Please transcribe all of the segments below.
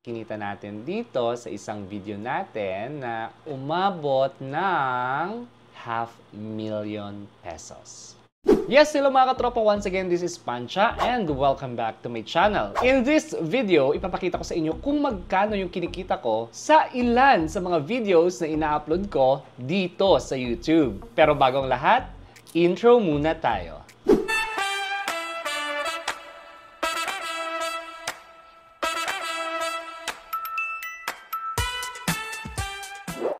kinita natin dito sa isang video natin na umabot ng 500,000 pesos. Yes, hello mga katropa. Once again, this is Pancha and welcome back to my channel. In this video, ipapakita ko sa inyo kung magkano yung kinikita ko sa ilan sa mga videos na ina-upload ko dito sa YouTube. Pero bagong lahat, intro muna tayo.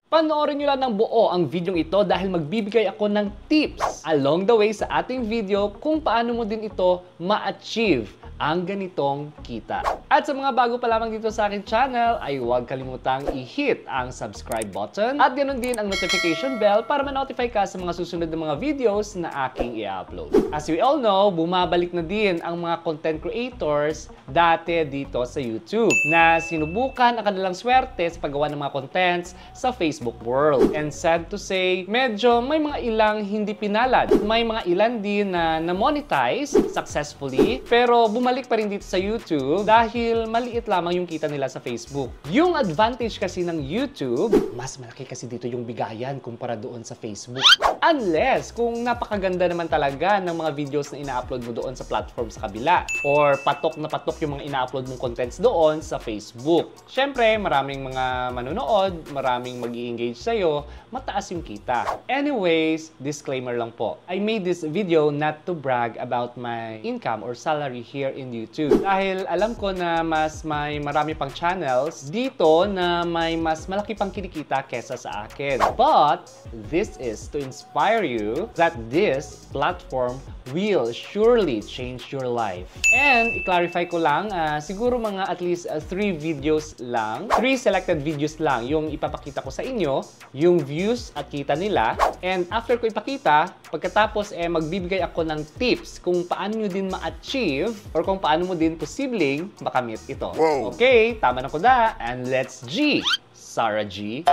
Panoorin nyo lang ng buo ang video ito dahil magbibigay ako ng tips along the way sa ating video kung paano mo din ito ma-achieve ang ganitong kita. At sa mga bago pa lamang dito sa aking channel ay huwag kalimutang i-hit ang subscribe button at ganoon din ang notification bell para ma-notify ka sa mga susunod na mga videos na aking i-upload. As we all know, bumabalik na din ang mga content creators dati dito sa YouTube na sinubukan ang kanilang swerte sa paggawa ng mga contents sa Facebook world. And sad to say, medyo may mga ilang hindi pinalad. May mga ilan din na na-monetize successfully pero bumalik pa rin dito sa YouTube dahil maliit lamang yung kita nila sa Facebook. Yung advantage kasi ng YouTube, mas malaki kasi dito yung bigayan kumpara doon sa Facebook. Unless kung napakaganda naman talaga ng mga videos na ina-upload mo doon sa platform sa kabila or patok na patok yung mga ina-upload mong contents doon sa Facebook. Syempre, maraming mga manonood, maraming mag-i-engage sa'yo, mataas yung kita. Anyways, disclaimer lang po. I made this video not to brag about my income or salary here in YouTube. Dahil alam ko na may marami pang channels dito na may mas malaki pang kinikita kesa sa akin. But this is to inspire you that this platform will surely change your life. And i-clarify ko lang, siguro mga at least 3 videos lang, 3 selected videos lang yung ipapakita ko sa inyo, yung views at kita nila. And after ko ipakita, pagkatapos magbibigay ako ng tips kung paano nyo din ma-achieve or kung paano mo din posibleng makamit ito. Wow. Okay, tama na ko da. And let's G! Sarah G.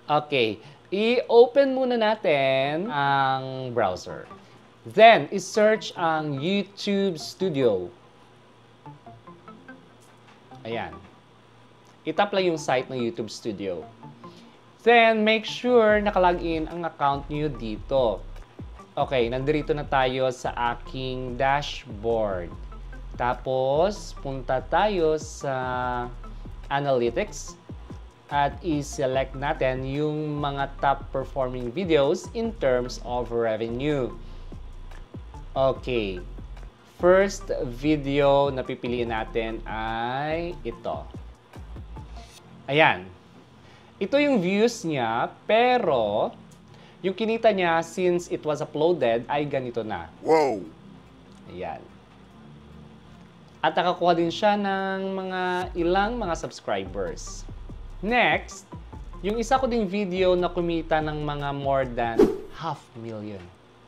Okay, i-open muna natin ang browser. Then, i-search ang YouTube Studio. Ayan. I-tap lang yung site ng YouTube Studio. Then, make sure nakalagin ang account niyo dito. Okay, nandito na tayo sa aking dashboard. Tapos, punta tayo sa Analytics at i-select natin yung mga top performing videos in terms of revenue. Okay. First video na pipiliin natin ay ito. Ayan. Ito yung views niya, pero yung kinita niya since it was uploaded ay ganito na. Wow! Ayan. At nakakuha din siya ng ilang mga subscribers. Next, yung isa ko ding video na kumita ng mga more than 500,000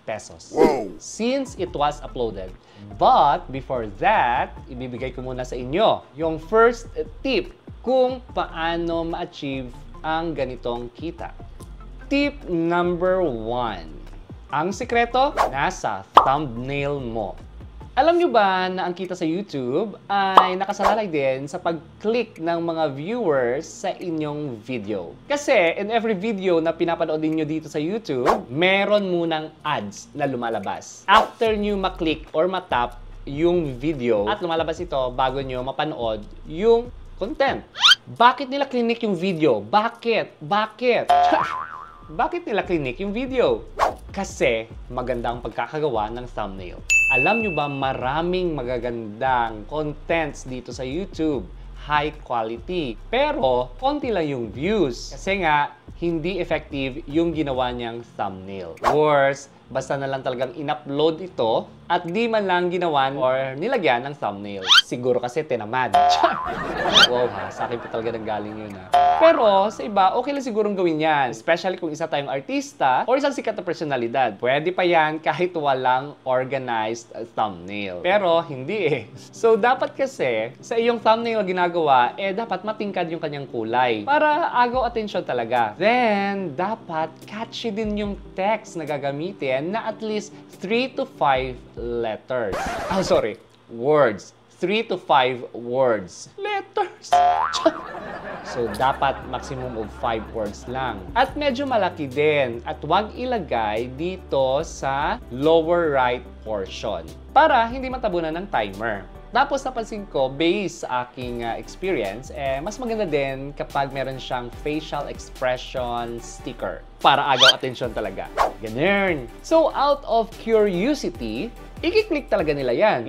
pesos. Wow! Since it was uploaded. But before that, ibibigay ko muna sa inyo yung first tip kung paano ma-achieve ang ganitong kita. Tip number 1. Ang sikreto, nasa thumbnail mo. Alam nyo ba na ang kita sa YouTube ay nakasalalay din sa pag-click ng mga viewers sa inyong video? Kasi in every video na pinapanood niyo dito sa YouTube, meron munang ads na lumalabas. After nyo maklik or matap yung video at lumalabas ito bago nyo mapanood yung content. Bakit nila clinic yung video? Bakit? Bakit? Bakit nila clinic yung video? Kasi maganda ang pagkakagawa ng thumbnail. Alam nyo ba maraming magagandang contents dito sa YouTube? High quality. Pero konti lang yung views. Kasi nga, hindi effective yung ginawa niyang thumbnail. Worse, basta na lang talagang in-upload ito at di man lang ginawan or nilagyan ng thumbnail. Siguro kasi tinamad. Wow ha, sa akin pa talaga nanggaling yun ha. Pero sa iba, okay lang sigurong gawin yan. Especially kung isa tayong artista or isang sikat na personalidad. Pwede pa yan kahit walang organized thumbnail. Pero hindi eh. So dapat kasi sa iyong thumbnail ginagawa, dapat matingkad yung kanyang kulay. Para agaw attention talaga. Then, dapat catchy din yung text na gagamitin na at least 3 to 5 letters. Oh, sorry. Words. 3 to 5 words. Letters! So, dapat maximum of 5 words lang. At medyo malaki din. At huwag ilagay dito sa lower right portion para hindi matabunan ng timer. Tapos napansin ko, based sa aking experience, mas maganda din kapag meron siyang facial expression sticker para agaw atensyon talaga. Ganun. So, out of curiosity, i-click talaga nila yan.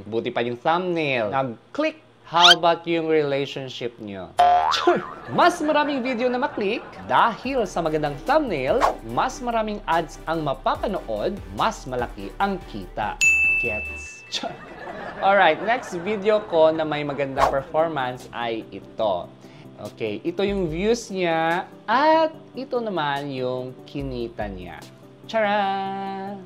Buti pa yung thumbnail. Nag-click. How about yung relationship nyo? Mas maraming video na maklik dahil sa magandang thumbnail, mas maraming ads ang mapapanood, mas malaki ang kita. Gets? Alright, next video ko na may magandang performance ay ito. Okay, ito yung views niya at ito naman yung kinita niya. Charan!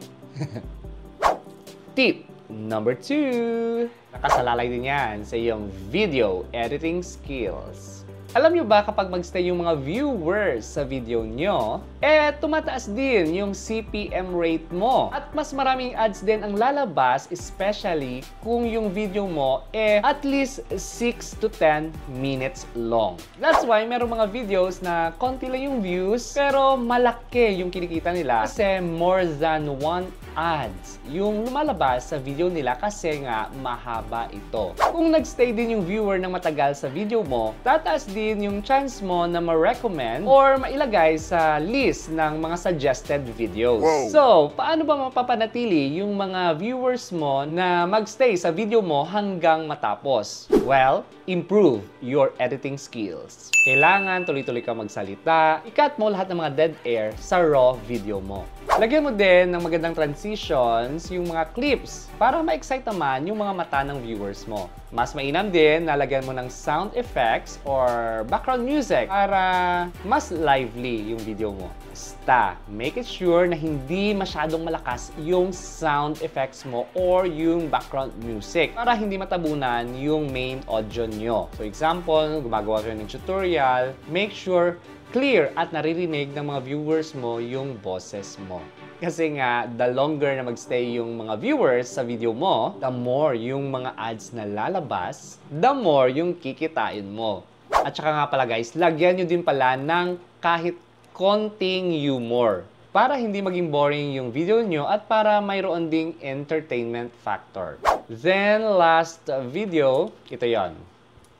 Tip number 2. Nakasalalay din yan sa iyong video editing skills. Alam nyo ba kapag mag-stay yung mga viewers sa video nyo, tumataas din yung CPM rate mo. At mas maraming ads din ang lalabas, especially kung yung video mo at least 6 to 10 minutes long. That's why meron mga videos na konti lang yung views, pero malaki yung kinikita nila kasi more than 1 ads yung lumalabas sa video nila kasi nga mahaba ito. Kung nagstay din yung viewer ng matagal sa video mo, tataas din yung chance mo na ma-recommend or mailagay sa list ng mga suggested videos. Wow. So, paano ba mapapanatili yung mga viewers mo na magstay sa video mo hanggang matapos? Well, improve your editing skills. Kailangan tuloy-tuloy ka magsalita. I-cut mo lahat ng mga dead air sa raw video mo. Lagyan mo din ng magandang transitions, yung mga clips, para ma-excite naman yung mga mata ng viewers mo. Mas mainam din na lagyan mo ng sound effects or background music para mas lively yung video mo. Basta, make it sure na hindi masyadong malakas yung sound effects mo or yung background music para hindi matabunan yung main audio nyo. So example, gumagawa kayo ng tutorial, make sure clear at naririnig ng mga viewers mo yung boses mo. Kasi nga, the longer na magstay yung mga viewers sa video mo, the more yung mga ads na lalabas, the more yung kikitain mo. At saka nga pala guys, lagyan nyo din pala ng kahit konting humor para hindi maging boring yung video nyo at para mayroon ding entertainment factor. Then, last video, ito yon.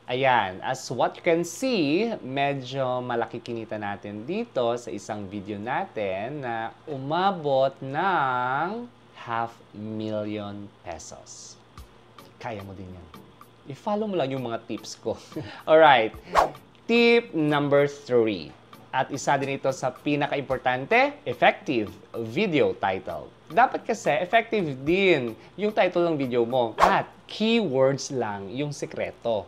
Ayan, as what you can see, medyo malaki kinita natin dito sa isang video natin na umabot ng 500,000 pesos. Kaya mo din yan. I-follow mo lang yung mga tips ko. Alright, tip number 3. At isa din ito sa pinaka-importante, effective video title. Dapat kasi effective din yung title ng video mo at keywords lang yung sekreto.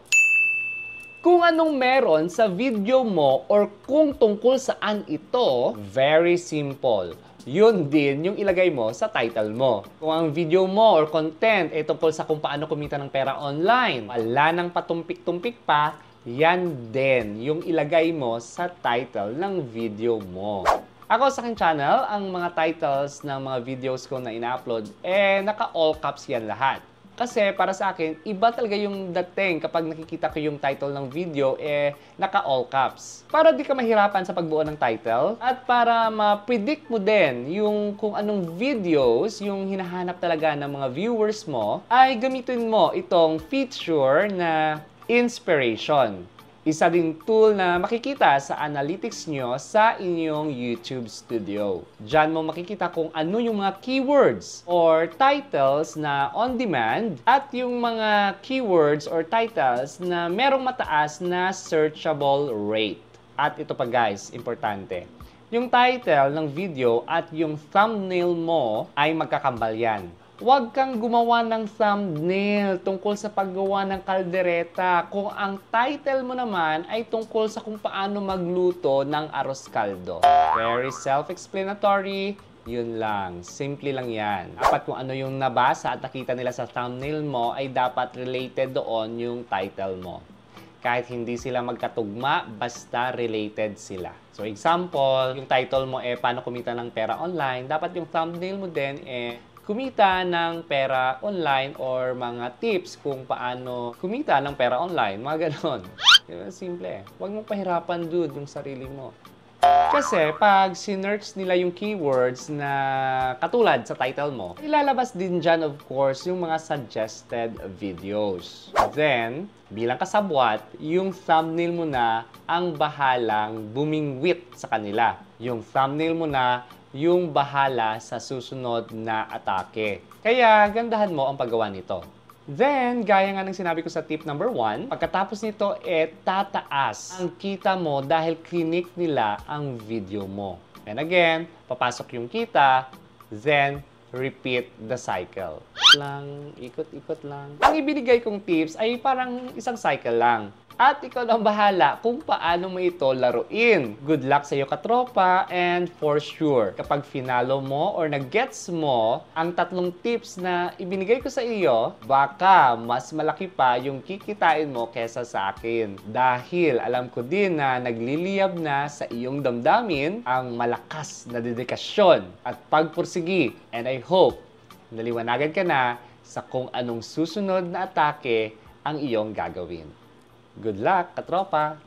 Kung anong meron sa video mo or kung tungkol saan ito, very simple. Yun din yung ilagay mo sa title mo. Kung ang video mo or content ay tungkol sa kung paano kumita ng pera online, wala nang patumpik-tumpik pa, yan din yung ilagay mo sa title ng video mo. Ako sa aking channel, ang mga titles ng mga videos ko na ina-upload, naka-all caps yan lahat. Kasi para sa akin, iba talaga yung dating kapag nakikita ko yung title ng video, naka-all caps. Para di ka mahirapan sa pagbuo ng title at para ma-predict mo din yung kung anong videos yung hinahanap talaga ng mga viewers mo, ay gamitin mo itong feature na inspiration. Isa ding tool na makikita sa analytics nyo sa inyong YouTube studio. Diyan mo makikita kung ano yung mga keywords or titles na on demand at yung mga keywords or titles na merong mataas na searchable rate. At ito pa guys, importante. Yung title ng video at yung thumbnail mo ay magkakambal yan. Huwag kang gumawa ng thumbnail tungkol sa paggawa ng kaldereta kung ang title mo naman ay tungkol sa kung paano magluto ng arroz caldo. Very self-explanatory, yun lang. Simple lang yan. Dapat kung ano yung nabasa at nakita nila sa thumbnail mo ay dapat related doon yung title mo. Kahit hindi sila magkatugma, basta related sila. So example, yung title mo paano kumita ng pera online, dapat yung thumbnail mo din kumita ng pera online or mga tips kung paano kumita ng pera online, mga ganon. Simple. Huwag mong pahirapan, dude, yung sarili mo. Kasi pag sinearch nila yung keywords na katulad sa title mo, ilalabas din dyan, of course, yung mga suggested videos. Then, bilang kasabwat, yung thumbnail mo na ang bahalang bumingwit sa kanila. Yung thumbnail mo na yung bahala sa susunod na atake. Kaya, gandahan mo ang paggawa nito. Then, gaya nga ng sinabi ko sa tip number 1, pagkatapos nito, tataas ang kita mo dahil klinik nila ang video mo. And again, papasok yung kita, then repeat the cycle. Ikot-ikot lang. Ang ibinigay kong tips ay parang isang cycle lang. At ikaw lang bahala kung paano mo ito laruin. Good luck sa iyo, katropa, and for sure, kapag finalo mo or nag-gets mo ang 3 tips na ibinigay ko sa iyo, baka mas malaki pa yung kikitain mo kesa sa akin. Dahil alam ko din na nagliliyab na sa iyong damdamin ang malakas na dedikasyon at pagpursigi. And I hope naliwanagan ka na sa kung anong susunod na atake ang iyong gagawin. Good luck, katropa!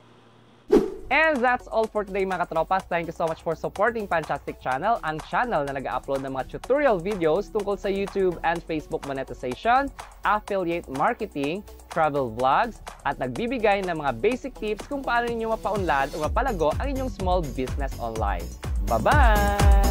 And that's all for today, mga katropas. Thank you so much for supporting Fantastic Channel, ang channel na nag-upload ng mga tutorial videos tungkol sa YouTube and Facebook monetization, affiliate marketing, travel vlogs, at nagbibigay ng mga basic tips kung paano ninyo mapaunlad o mapalago ang inyong small business online. Bye-bye!